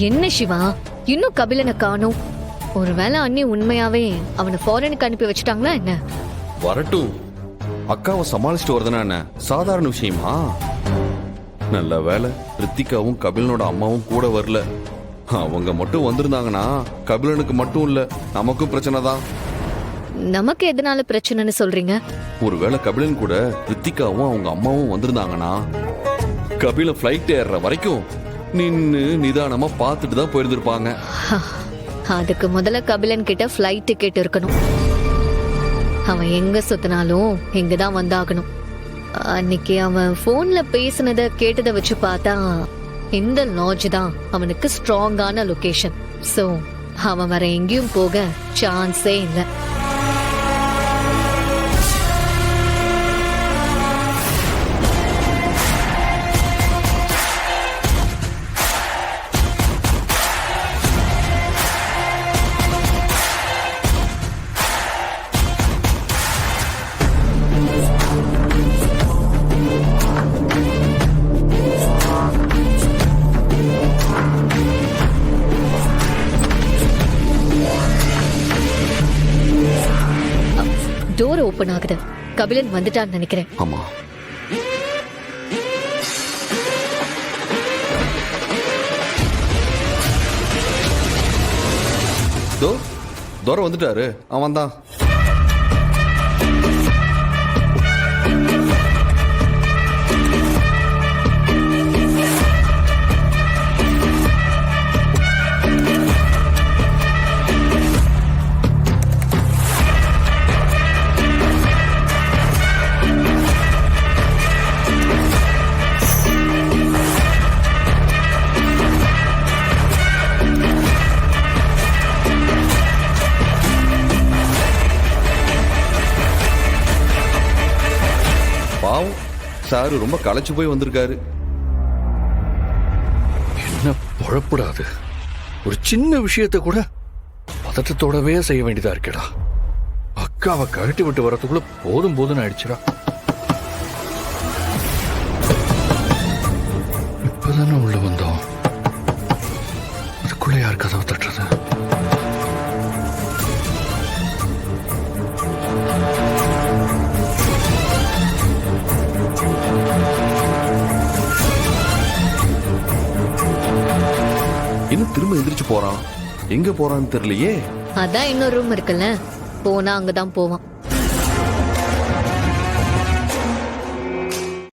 என்ன சிவா, இன்னும் கபிலனை காணோம். ஒருவேளை அண்ணி உண்மையாவே அவனை ஃபாரினுக்கு அனுப்பி வச்சுட்டாங்களா என்ன? வரட்டும், அக்காவை சமாளிச்சுட்டு வரதுனா என்ன சாதாரண விஷயமா? நல்ல வேலை ரித்திகாவும் கபிலனோட அம்மாவும் கூட வரல. அவங்க மட்டும் வந்திருந்தாங்கன்னா கபிலனுக்கு மட்டும் இல்ல, நமக்கும் பிரச்சனை தான். நமக்கு எதனால பிரச்சனைன்னு சொல்றீங்க? ஒருவேளை கபிலன் கூட ரித்திகாவும் அவங்க அம்மாவும் வந்திருந்தாங்கன்னா கபிலன் ஃபிளைட் ஏறுற வரைக்கும் நின்னு நிதானமா பார்த்துட்டு தான் போயிருந்திருப்பாங்க. அதுக்கு முதல்ல கபிலன் கிட்ட ஃபிளைட் டிக்கெட் இருக்கணும். அவன் எங்க சுத்தினாலும் இங்கதான் வந்தாகணும். அன்னைக்கு அவன் போன்ல பேசினத கேட்டதை வச்சு பார்த்தா இந்த லாட்ஜ் தான் அவனுக்கு ஸ்ட்ராங்கான லொகேஷன். சோ அவன் வர எங்கேயும் போக சான்ஸே இல்லை. டோர் ஓபன் ஆகுது. கபிலன் வந்துட்டான்னு நினைக்கிறேன். ஆமா, தூரம் வந்துட்டாரு. அவன் தான். சாரு ரொம்ப களைச்சு போய் வந்திருக்காரு. என்ன பொழப்படாது, ஒரு சின்ன விஷயத்தை கூட பதட்டத்தோடவே செய்ய வேண்டியதா இருக்கேடா. அக்காவை கழட்டி விட்டு வரதுக்குள்ள போதும் போதுன்னு ஆயிடுச்சுடா. இப்பதானே உள்ள வந்தோம், அதுக்குள்ள யார் கதவை தட்டுறது? இன்னும் திரும்ப எந்திரிச்சு போறான். எங்க போறான்னு தெரியலையே. அதான் இன்னொரு ரூம் இருக்குல்ல, போனா அங்கதான் போவான்.